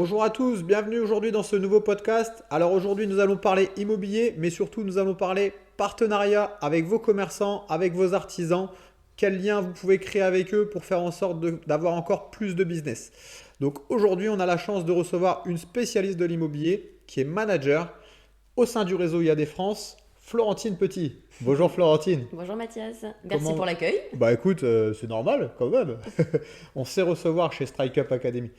Bonjour à tous, bienvenue aujourd'hui dans ce nouveau podcast. Alors aujourd'hui nous allons parler immobilier, mais surtout nous allons parler partenariat avec vos commerçants, avec vos artisans. Quels liens vous pouvez créer avec eux pour faire en sorte d'avoir encore plus de business. Donc aujourd'hui on a la chance de recevoir une spécialiste de l'immobilier qui est manager au sein du réseau IAD France, Florentine Petit. Bonjour Florentine. Bonjour Mathias, merci pour Comment... l'accueil. Bah écoute, c'est normal quand même. On sait recevoir chez Strike Up Academy.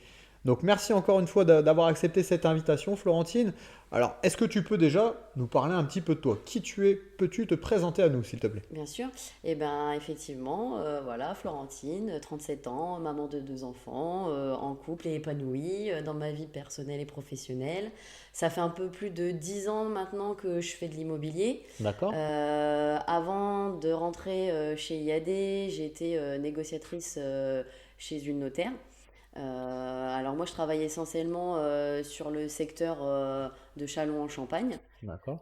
Donc merci encore une fois d'avoir accepté cette invitation, Florentine. Alors, est-ce que tu peux déjà nous parler un petit peu de toi? Qui tu es? Peux-tu te présenter à nous, s'il te plaît? Bien sûr. Eh ben effectivement, voilà, Florentine, 37 ans, maman de deux enfants, en couple et épanouie dans ma vie personnelle et professionnelle. Ça fait un peu plus de 10 ans maintenant que je fais de l'immobilier. D'accord. Avant de rentrer chez IAD, j'ai été négociatrice chez une notaire. Alors moi, je travaille essentiellement sur le secteur de Châlons en Champagne. D'accord.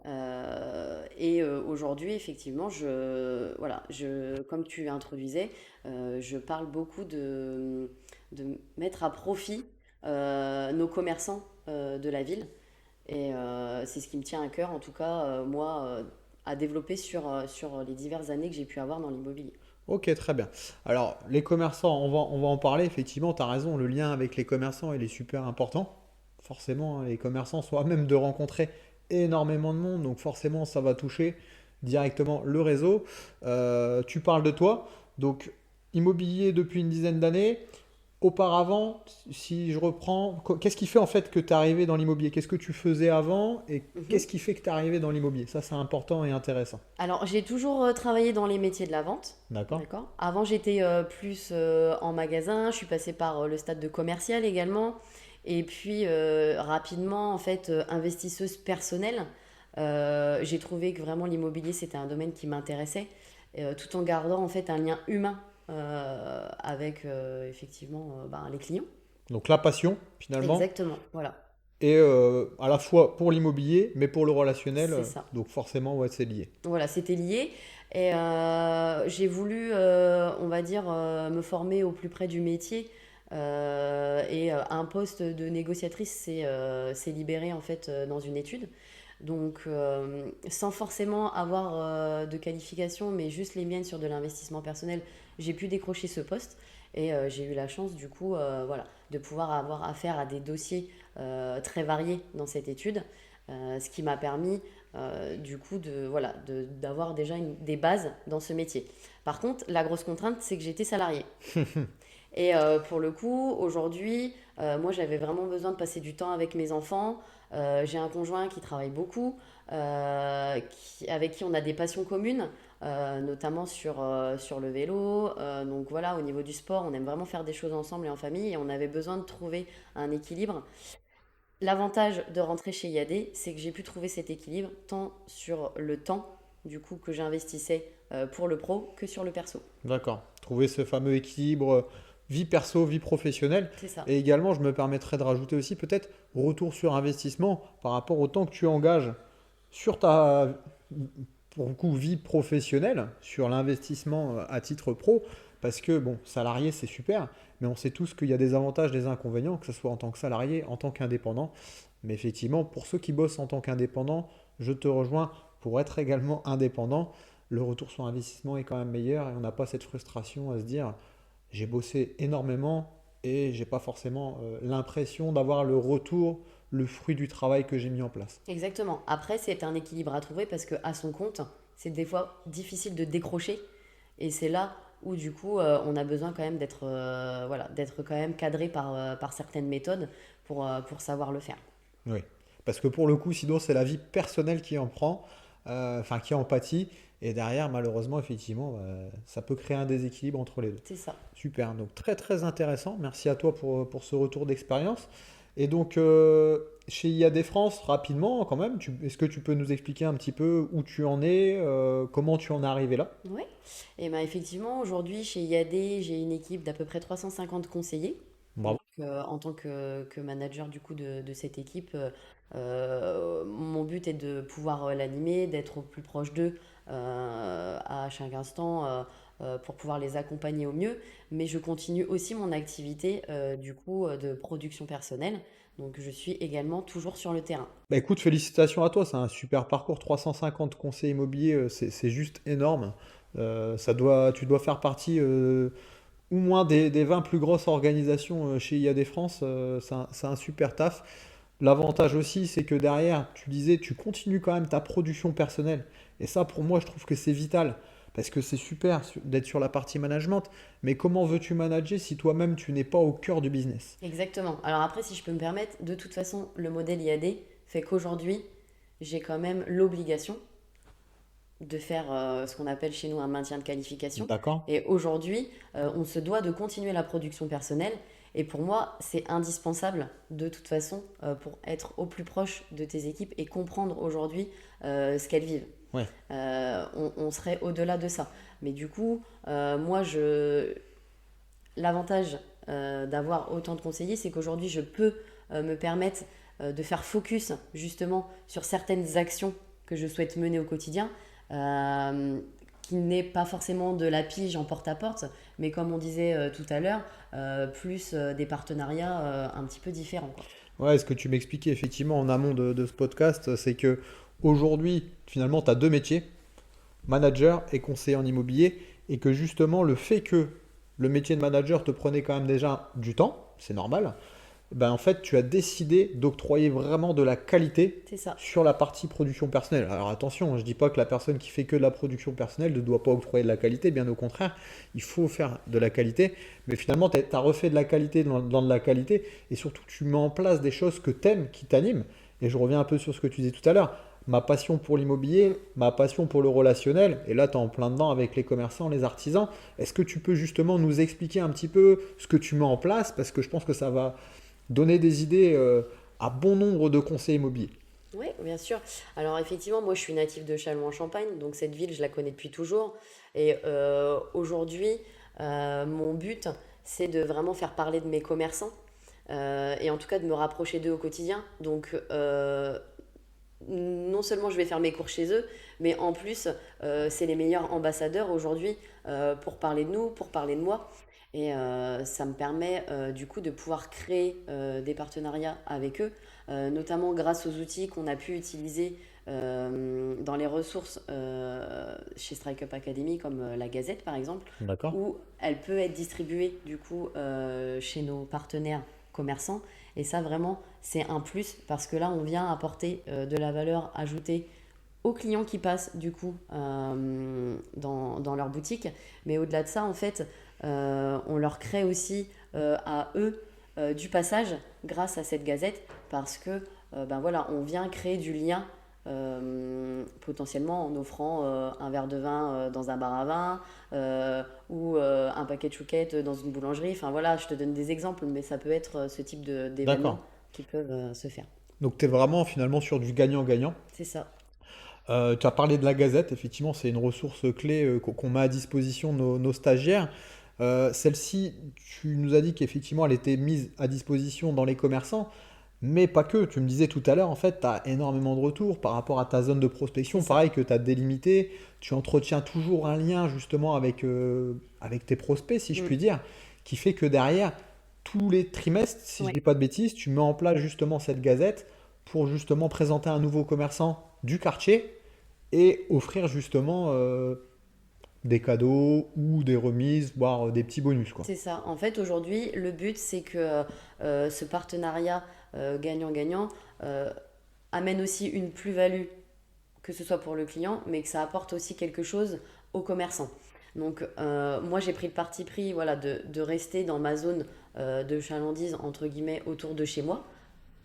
Aujourd'hui, effectivement, voilà, comme tu introduisais, je parle beaucoup de mettre à profit nos commerçants de la ville. C'est ce qui me tient à cœur, en tout cas, moi, à développer sur les diverses années que j'ai pu avoir dans l'immobilier. Ok, très bien. Alors, les commerçants, on va en parler. Effectivement, tu as raison, le lien avec les commerçants, il est super important. Forcément, hein, les commerçants sont à même de rencontrer énormément de monde, donc forcément, ça va toucher directement le réseau. Tu parles de toi, donc immobilier depuis une dizaine d'années. Auparavant, si je reprends, qu'est-ce qui fait en fait que tu es arrivé dans l'immobilier? Qu'est-ce que tu faisais avant et Mhm. qu'est-ce qui fait que tu es arrivé dans l'immobilier? Ça, c'est important et intéressant. Alors, j'ai toujours travaillé dans les métiers de la vente. D'accord? D'accord. Avant, j'étais plus en magasin. Je suis passée par le stade de commercial également. Et puis, rapidement, en fait, investisseuse personnelle, j'ai trouvé que vraiment l'immobilier, c'était un domaine qui m'intéressait, tout en gardant en fait un lien humain avec effectivement ben, les clients. Donc la passion, finalement, Exactement, voilà, et à la fois pour l'immobilier, mais pour le relationnel, c'est ça. donc forcément, ouais, c'est lié. Voilà, c'était lié. J'ai voulu, on va dire, me former au plus près du métier. Un poste de négociatrice s'est libéré en fait dans une étude. Donc, sans forcément avoir de qualification, mais juste les miennes sur de l'investissement personnel, j'ai pu décrocher ce poste. J'ai eu la chance, du coup, voilà, de pouvoir avoir affaire à des dossiers très variés dans cette étude, ce qui m'a permis, du coup, voilà, d'avoir déjà des bases dans ce métier. Par contre, la grosse contrainte, c'est que j'étais salariée. Pour le coup, aujourd'hui, moi, j'avais vraiment besoin de passer du temps avec mes enfants. J'ai un conjoint qui travaille beaucoup, avec qui on a des passions communes, notamment sur le vélo. Donc voilà, au niveau du sport, on aime vraiment faire des choses ensemble et en famille. Et on avait besoin de trouver un équilibre. L'avantage de rentrer chez IAD, c'est que j'ai pu trouver cet équilibre tant sur le temps, du coup, que j'investissais pour le pro que sur le perso. D'accord. Trouver ce fameux équilibre vie perso, vie professionnelle. C'est ça. Et également, je me permettrais de rajouter aussi peut-être retour sur investissement par rapport au temps que tu engages sur ta, pour le coup, vie professionnelle, sur l'investissement à titre pro. Parce que, bon, salarié, c'est super, mais on sait tous qu'il y a des avantages, des inconvénients, que ce soit en tant que salarié, en tant qu'indépendant. Mais effectivement, pour ceux qui bossent en tant qu'indépendant, je te rejoins pour être également indépendant. Le retour sur investissement est quand même meilleur et on n'a pas cette frustration à se dire j'ai bossé énormément et j'ai pas forcément l'impression d'avoir le retour, le fruit du travail que j'ai mis en place. Exactement. Après, c'est un équilibre à trouver parce que à son compte, c'est des fois difficile de décrocher. Et c'est là où du coup, on a besoin quand même d'être voilà, d'être quand même cadré par certaines méthodes pour savoir le faire. Oui. Parce que pour le coup, sinon, c'est la vie personnelle qui en prend, enfin qui en pâtit. Et derrière, malheureusement, effectivement, ça peut créer un déséquilibre entre les deux. C'est ça. Super, donc très très intéressant. Merci à toi pour ce retour d'expérience. Et donc, chez IAD France, rapidement quand même, est-ce que tu peux nous expliquer un petit peu où tu en es, comment tu en es arrivé là? Oui. Et ben effectivement, aujourd'hui, chez IAD, j'ai une équipe d'à peu près 350 conseillers. Donc, Bravo. en tant que manager du coup de cette équipe, mon but est de pouvoir l'animer, d'être au plus proche d'eux à chaque instant pour pouvoir les accompagner au mieux. Mais je continue aussi mon activité du coup de production personnelle. Donc je suis également toujours sur le terrain. Bah écoute, félicitations à toi, c'est un super parcours, 350 conseils immobiliers, c'est juste énorme. Tu dois faire partie au moins des 20 plus grosses organisations chez IAD France, c'est un super taf. L'avantage aussi, c'est que derrière, tu disais, tu continues quand même ta production personnelle. Et ça, pour moi, je trouve que c'est vital. Parce que c'est super d'être sur la partie management, mais comment veux-tu manager si toi-même, tu n'es pas au cœur du business? Exactement. Alors après, si je peux me permettre, de toute façon, le modèle IAD fait qu'aujourd'hui, j'ai quand même l'obligation de faire ce qu'on appelle chez nous un maintien de qualification. D'accord? Et aujourd'hui, on se doit de continuer la production personnelle. Et pour moi, c'est indispensable de toute façon pour être au plus proche de tes équipes et comprendre aujourd'hui ce qu'elles vivent. Ouais. On serait au-delà de ça. Mais du coup, l'avantage d'avoir autant de conseillers, c'est qu'aujourd'hui, je peux me permettre de faire focus justement sur certaines actions que je souhaite mener au quotidien, qui n'est pas forcément de la pige en porte-à-porte, mais comme on disait tout à l'heure, plus des partenariats un petit peu différents, quoi. Ouais, ce que tu m'expliquais effectivement en amont de ce podcast, c'est que aujourd'hui, finalement, tu as deux métiers, manager et conseiller en immobilier, et que justement, le fait que le métier de manager te prenait quand même déjà du temps, c'est normal, ben en fait, tu as décidé d'octroyer vraiment de la qualité C'est ça. sur la partie production personnelle. Alors attention, je ne dis pas que la personne qui fait que de la production personnelle ne doit pas octroyer de la qualité, bien au contraire, il faut faire de la qualité, mais finalement, tu as refait de la qualité dans de la qualité, et surtout, tu mets en place des choses que tu aimes, qui t'animent. Et je reviens un peu sur ce que tu disais tout à l'heure, ma passion pour l'immobilier, ma passion pour le relationnel, et là, tu es en plein dedans avec les commerçants, les artisans. Est-ce que tu peux justement nous expliquer un petit peu ce que tu mets en place? Parce que je pense que ça va donner des idées à bon nombre de conseillers immobiliers. Oui, bien sûr. Alors effectivement, moi je suis native de Châlons-en-Champagne, donc cette ville je la connais depuis toujours. Et aujourd'hui, mon but, c'est de vraiment faire parler de mes commerçants et en tout cas de me rapprocher d'eux au quotidien. Donc non seulement je vais faire mes cours chez eux, mais en plus c'est les meilleurs ambassadeurs aujourd'hui pour parler de nous, pour parler de moi. Et ça me permet du coup de pouvoir créer des partenariats avec eux, notamment grâce aux outils qu'on a pu utiliser dans les ressources chez Strike Up Academy, comme la Gazette par exemple, D'accord. où elle peut être distribuée du coup chez nos partenaires commerçants. Et ça vraiment, c'est un plus parce que là, on vient apporter de la valeur ajoutée aux clients qui passent du coup dans leur boutique. Mais au-delà de ça, en fait, on leur crée aussi à eux du passage grâce à cette gazette parce que ben voilà, on vient créer du lien potentiellement en offrant un verre de vin dans un bar à vin ou un paquet de chouquettes dans une boulangerie. Enfin voilà, je te donne des exemples, mais ça peut être ce type D'accord. d'événements qui peuvent se faire. Donc tu es vraiment finalement sur du gagnant-gagnant. C'est ça. Tu as parlé de la Gazette, effectivement, c'est une ressource clé qu'on met à disposition de nos stagiaires. Celle-ci, tu nous as dit qu'effectivement, elle était mise à disposition dans les commerçants, mais pas que. Tu me disais tout à l'heure, en fait, tu as énormément de retours par rapport à ta zone de C'est prospection, ça. pareil que tu as délimité. Tu entretiens toujours un lien justement avec tes prospects, si je Mm. puis dire, qui fait que derrière, tous les trimestres, si je Ouais. dis pas de bêtises, tu mets en place justement cette gazette pour justement présenter un nouveau commerçant du quartier et offrir justement des cadeaux ou des remises, voire des petits bonus, quoi. C'est ça. En fait, aujourd'hui, le but, c'est que ce partenariat gagnant-gagnant euh, amène aussi une plus-value, que ce soit pour le client, mais que ça apporte aussi quelque chose aux commerçants. Donc, moi, j'ai pris le parti pris voilà, de rester dans ma zone de chalandise, entre guillemets, autour de chez moi,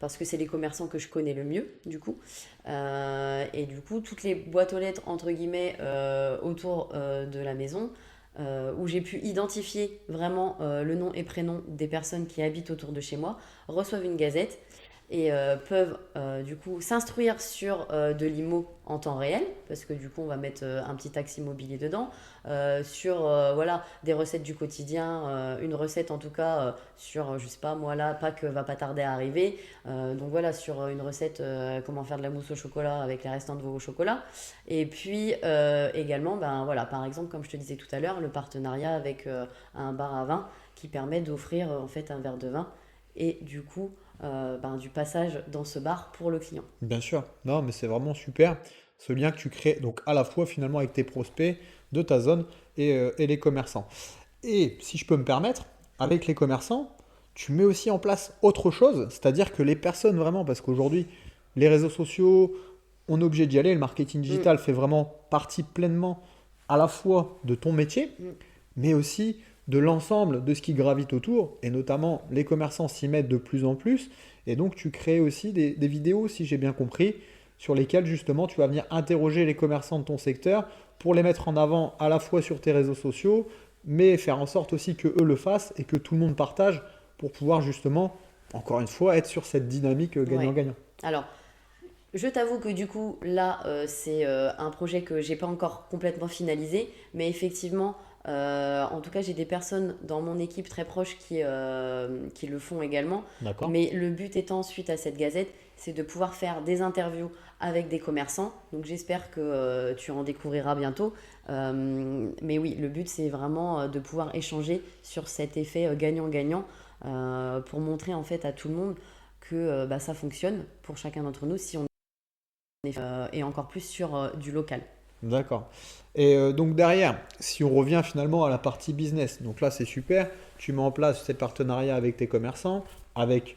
parce que c'est les commerçants que je connais le mieux, du coup. Et du coup, toutes les boîtes aux lettres, entre guillemets, autour de la maison, où j'ai pu identifier vraiment le nom et prénom des personnes qui habitent autour de chez moi, reçoivent une gazette et peuvent du coup s'instruire sur de l'IMO en temps réel, parce que du coup on va mettre un petit axe immobilier dedans, sur voilà, des recettes du quotidien, une recette en tout cas sur, je sais pas moi là, Pâques va pas tarder à arriver, donc voilà, sur une recette comment faire de la mousse au chocolat avec les restants de vos chocolats. Et puis également, ben voilà, par exemple, comme je te disais tout à l'heure, le partenariat avec un bar à vin qui permet d'offrir en fait un verre de vin et du coup du passage dans ce bar pour le client. Bien sûr. Non, mais c'est vraiment super ce lien que tu crées, donc à la fois finalement avec tes prospects de ta zone et les commerçants. Et si je peux me permettre, avec les commerçants, tu mets aussi en place autre chose, c'est-à-dire que les personnes vraiment, parce qu'aujourd'hui, les réseaux sociaux, on est obligé d'y aller, le marketing Mm, digital fait vraiment partie pleinement à la fois de ton métier, mm. mais aussi de l'ensemble de ce qui gravite autour, et notamment les commerçants s'y mettent de plus en plus, et donc tu crées aussi des vidéos, si j'ai bien compris, sur lesquelles justement tu vas venir interroger les commerçants de ton secteur pour les mettre en avant à la fois sur tes réseaux sociaux, mais faire en sorte aussi que eux le fassent et que tout le monde partage pour pouvoir justement, encore une fois, être sur cette dynamique Ouais. gagnant-gagnant. Alors, je t'avoue que du coup, là, c'est un projet que j'ai pas encore complètement finalisé, mais effectivement, en tout cas, j'ai des personnes dans mon équipe très proches qui le font également. D'accord? Mais le but étant, suite à cette gazette, c'est de pouvoir faire des interviews avec des commerçants. Donc j'espère que tu en découvriras bientôt. Mais oui, le but, c'est vraiment de pouvoir échanger sur cet effet gagnant-gagnant pour montrer en fait à tout le monde que ça fonctionne pour chacun d'entre nous si on et encore plus sur du local. D'accord. Et donc derrière, si on revient finalement à la partie business, donc là c'est super, tu mets en place ces partenariats avec tes commerçants, avec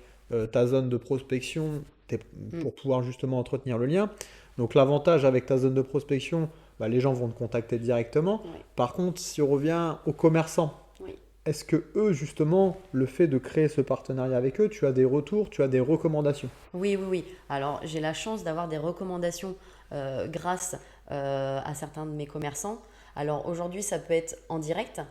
ta zone de prospection Mm. pour pouvoir justement entretenir le lien. Donc l'avantage avec ta zone de prospection, bah, les gens vont te contacter directement. Oui, Par contre, si on revient aux commerçants, oui. est-ce que eux justement, le fait de créer ce partenariat avec eux, tu as des retours, tu as des recommandations? Oui, oui, oui. Alors, j'ai la chance d'avoir des recommandations grâce à certains de mes commerçants. Alors, aujourd'hui, ça peut être en direct,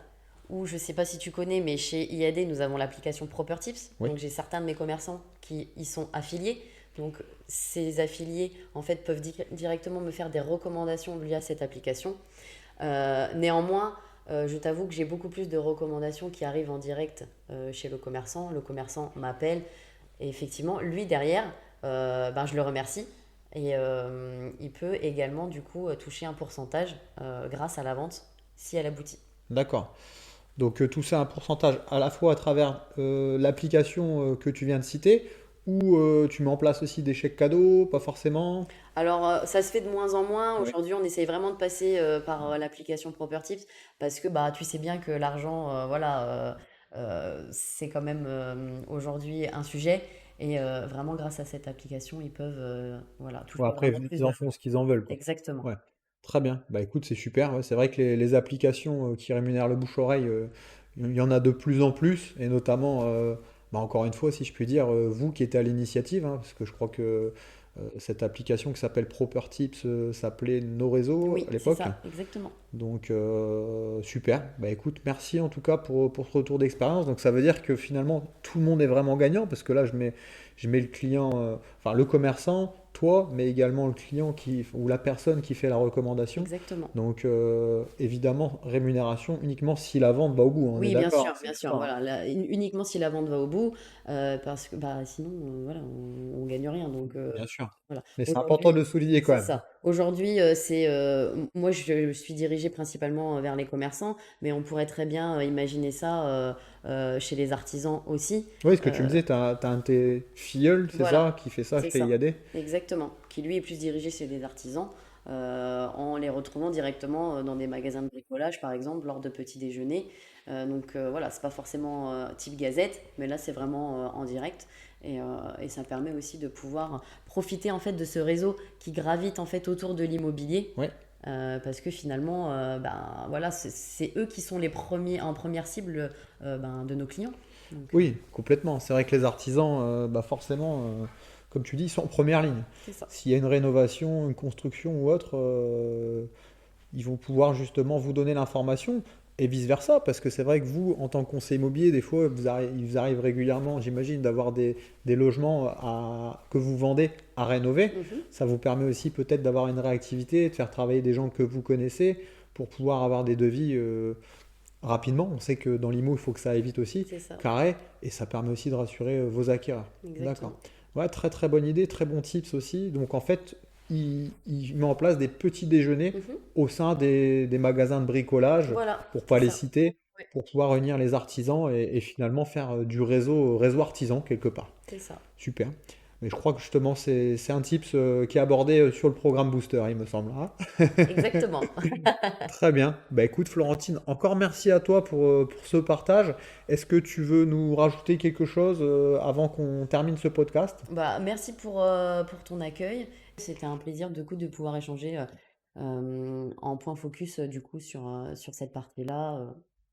ou je ne sais pas si tu connais, mais chez IAD, nous avons l'application Propertips. Oui. Donc, j'ai certains de mes commerçants qui y sont affiliés. Donc, ces affiliés, en fait, peuvent directement me faire des recommandations via cette application. Néanmoins, je t'avoue que j'ai beaucoup plus de recommandations qui arrivent en direct chez le commerçant. Le commerçant m'appelle et effectivement, lui derrière, je le remercie. Et il peut également du coup toucher un pourcentage grâce à la vente si elle aboutit. D'accord. Donc tout ça, un pourcentage à la fois à travers l'application que tu viens de citer, ou tu mets en place aussi des chèques cadeaux, pas forcément. Alors, ça se fait de moins en moins. Oui. Aujourd'hui, on essaye vraiment de passer par l'application ProperTips parce que tu sais bien que l'argent, c'est quand même aujourd'hui un sujet. Et vraiment, grâce à cette application, ils peuvent Bon, toucher après, vraiment plus ils en de font fonds. ce qu'ils en veulent, quoi. Exactement. Ouais. Très bien. Bah écoute, c'est super. Ouais, c'est vrai que les applications qui rémunèrent le bouche-oreille, il y en a de plus en plus, et notamment, bah, encore une fois, si je puis dire, vous qui étiez à l'initiative, hein, parce que je crois que cette application qui s'appelle Propertips s'appelait Nos Réseaux Oui, à c'est l'époque. ça, exactement. Donc super. Bah écoute, merci en tout cas pour ce retour d'expérience. Donc ça veut dire que finalement tout le monde est vraiment gagnant parce que là je mets le client, enfin le commerçant, toi, mais également le client ou la personne qui fait la recommandation. Exactement. Donc évidemment rémunération uniquement si la vente va au bout, on est Oui, d'accord, hein, c'est bien pour sûr. ça, hein. Voilà, uniquement si la vente va au bout, parce que sinon, voilà, on gagne rien. Donc, Bien sûr. voilà. Mais c'est important de Aujourd'hui, le souligner quand c'est même. ça. Aujourd'hui, moi, je suis dirigée principalement vers les commerçants, mais on pourrait très bien imaginer ça chez les artisans aussi. Oui, ce que tu me Euh, disais, t'as un de tes filleuls, c'est voilà, ça, qui fait ça c'est chez ça, IAD? exactement. Qui lui est plus dirigé chez des artisans, en les retrouvant directement dans des magasins de bricolage, par exemple, lors de petits déjeuners. Voilà, c'est pas forcément type gazette, mais là c'est vraiment en direct. Et ça permet aussi de pouvoir profiter en fait de ce réseau qui gravite en fait autour de l'immobilier. Ouais. Parce que finalement, voilà, c'est eux qui sont les premiers en première cible de nos clients. Donc, Oui, complètement. C'est vrai que les artisans, bah forcément, comme tu dis, ils sont en première ligne. c'est ça. S'il y a une rénovation, une construction ou autre, ils vont pouvoir justement vous donner l'information et vice-versa, parce que c'est vrai que vous, en tant que conseiller immobilier, des fois, il vous arrive régulièrement, j'imagine, d'avoir des logements que vous vendez à rénover. Mhm. Ça vous permet aussi peut-être d'avoir une réactivité, de faire travailler des gens que vous connaissez pour pouvoir avoir des devis rapidement. On sait que dans l'IMO, il faut que ça aille vite aussi, C'est ça, carré, et ça permet aussi de rassurer vos acquéreurs. D'accord. exactement. Ouais, très très bonne idée, très bon tips aussi. Donc en fait, il met en place des petits déjeuners Mhm. au sein des magasins de bricolage, Voilà, pour c'est pas les ça. citer. Ouais, pour pouvoir réunir les artisans et finalement faire du réseau artisan quelque part. c'est ça. Super. Mais je crois que justement, c'est un tips qui est abordé sur le programme Booster, il me semble. Hein. Exactement. Très bien. Bah écoute, Florentine, encore merci à toi pour ce partage. Est-ce que tu veux nous rajouter quelque chose avant qu'on termine ce podcast? Bah, merci pour ton accueil. C'était un plaisir de coup de pouvoir échanger en point focus du coup sur cette partie-là.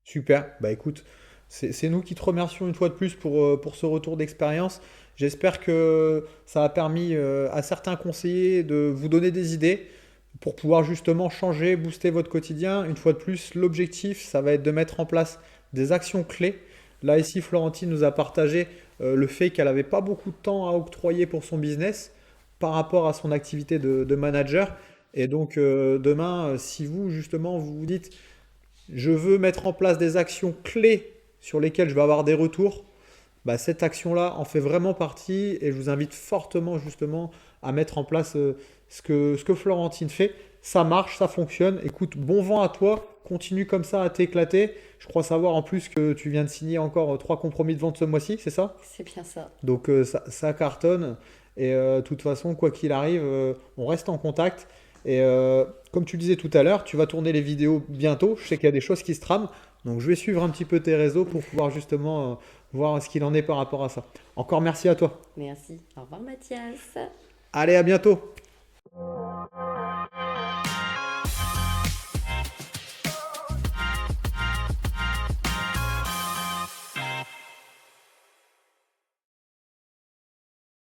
Super. Bah écoute, c'est nous qui te remercions une fois de plus pour ce retour d'expérience. J'espère que ça a permis à certains conseillers de vous donner des idées pour pouvoir justement changer, booster votre quotidien. Une fois de plus, l'objectif, ça va être de mettre en place des actions clés. Là, ici, Florentine nous a partagé le fait qu'elle n'avait pas beaucoup de temps à octroyer pour son business par rapport à son activité de manager. Et donc, demain, si vous, justement, vous vous dites, je veux mettre en place des actions clés sur lesquelles je vais avoir des retours, bah, cette action-là en fait vraiment partie et je vous invite fortement justement à mettre en place ce que Florentine fait. Ça marche, ça fonctionne. Écoute, bon vent à toi. Continue comme ça à t'éclater. Je crois savoir en plus que tu viens de signer encore 3 compromis de vente ce mois-ci, c'est ça? C'est bien ça. Donc ça cartonne. Et de toute façon, quoi qu'il arrive, on reste en contact. Et comme tu le disais tout à l'heure, tu vas tourner les vidéos bientôt. Je sais qu'il y a des choses qui se trament. Donc je vais suivre un petit peu tes réseaux pour pouvoir justement voir ce qu'il en est par rapport à ça. Encore merci à toi. Merci. Au revoir Mathias. Allez, à bientôt.